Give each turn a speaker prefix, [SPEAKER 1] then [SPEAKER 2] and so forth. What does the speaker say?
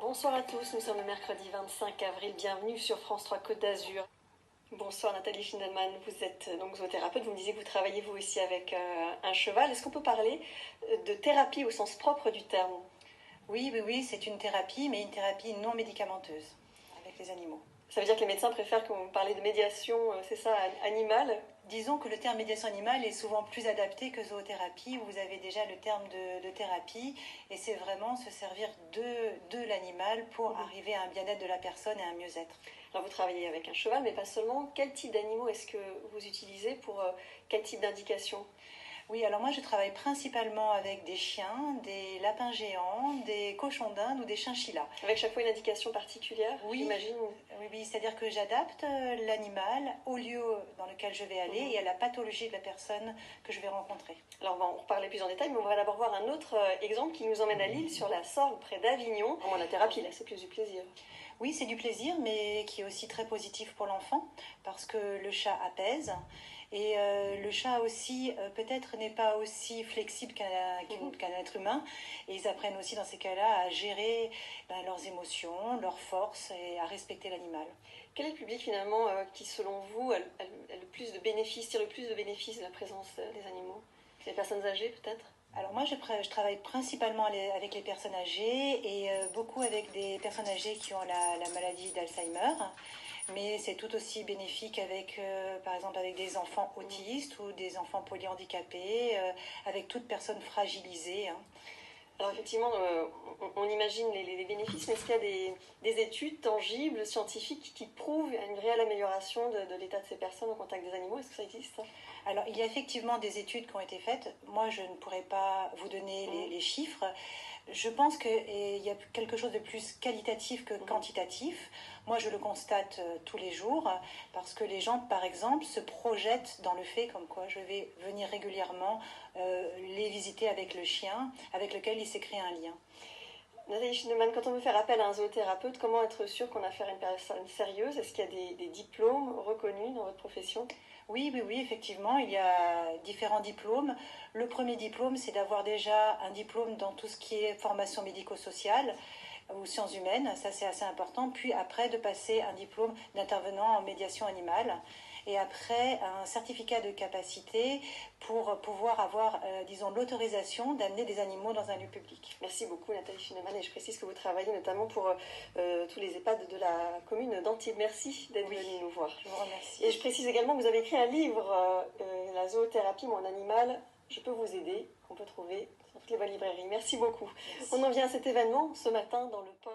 [SPEAKER 1] Bonsoir à tous, nous sommes le mercredi 25 avril, bienvenue sur France 3 Côte d'Azur. Bonsoir Nathalie Schindelman, vous êtes donc zoothérapeute, vous me disiez que vous travaillez vous aussi avec un cheval. Est-ce qu'on peut parler de thérapie au sens propre du terme?
[SPEAKER 2] Oui, c'est une thérapie, mais une thérapie non médicamenteuse avec les animaux.
[SPEAKER 1] Ça veut dire que les médecins préfèrent qu'on parle de médiation, c'est ça, animale?
[SPEAKER 2] Disons que le terme médiation animale est souvent plus adapté que zoothérapie, où vous avez déjà le terme de thérapie, et c'est vraiment se servir de l'animal pour arriver à un bien-être de la personne et à un mieux-être.
[SPEAKER 1] Alors vous travaillez avec un cheval, mais pas seulement. Quel type d'animaux est-ce que vous utilisez pour quel type d'indication?
[SPEAKER 2] Oui, alors moi je travaille principalement avec des chiens, des lapins géants, des cochons d'Inde ou des chinchillas.
[SPEAKER 1] Avec chaque fois une indication particulière,
[SPEAKER 2] oui,
[SPEAKER 1] j'imagine?
[SPEAKER 2] Oui, c'est-à-dire que j'adapte l'animal au lieu dans lequel je vais aller et à la pathologie de la personne que je vais rencontrer.
[SPEAKER 1] Alors on va en reparler plus en détail, mais on va d'abord voir un autre exemple qui nous emmène à Lille, sur la Sorgue, près d'Avignon. Vraiment la thérapie, là, c'est plus du plaisir.
[SPEAKER 2] Oui, c'est du plaisir, mais qui est aussi très positif pour l'enfant, parce que le chat apaise. Et le chat aussi, peut-être, n'est pas aussi flexible qu'un être humain. Et ils apprennent aussi, dans ces cas-là, à gérer leurs émotions, leurs forces et à respecter l'animal.
[SPEAKER 1] Quel est le public, finalement, qui, selon vous, a le plus de bénéfices, tire le plus de bénéfices de la présence des animaux? Les personnes âgées, peut-être?
[SPEAKER 2] Alors moi, je travaille principalement avec les personnes âgées et beaucoup avec des personnes âgées qui ont la maladie d'Alzheimer. Mais c'est tout aussi bénéfique avec, par exemple, avec des enfants autistes ou des enfants polyhandicapés, avec toute personne fragilisée.
[SPEAKER 1] Alors effectivement, on imagine les bénéfices, mais est-ce qu'il y a des études tangibles, scientifiques, qui prouvent une réelle amélioration de l'état de ces personnes au contact des animaux? Est-ce que ça existe?
[SPEAKER 2] Alors, il y a effectivement des études qui ont été faites. Moi, je ne pourrais pas vous donner les chiffres. Je pense qu'il y a quelque chose de plus qualitatif que quantitatif. Moi, je le constate tous les jours parce que les gens, par exemple, se projettent dans le fait comme quoi je vais venir régulièrement les visiter avec le chien, avec lequel il s'est créé un lien.
[SPEAKER 1] Nathalie Schindelman, quand on veut faire appel à un zoothérapeute, comment être sûr qu'on a affaire à une personne sérieuse? Est-ce qu'il y a des diplômes reconnus dans votre profession?
[SPEAKER 2] Oui, effectivement, il y a différents diplômes. Le premier diplôme, c'est d'avoir déjà un diplôme dans tout ce qui est formation médico-sociale ou sciences humaines, ça c'est assez important. Puis après, de passer un diplôme d'intervenant en médiation animale. Et après, un certificat de capacité pour pouvoir avoir, disons, l'autorisation d'amener des animaux dans un lieu public.
[SPEAKER 1] Merci beaucoup Nathalie Schindelman, et je précise que vous travaillez notamment pour tous les EHPAD de la commune d'Antibes. Merci d'être venue nous voir.
[SPEAKER 2] Je vous remercie.
[SPEAKER 1] Et je précise également que vous avez écrit un livre, La zoothérapie, mon animal, je peux vous aider, qu'on peut trouver dans toutes les bonnes librairies. Merci beaucoup.
[SPEAKER 2] Merci.
[SPEAKER 1] On en vient à cet événement ce matin dans le port.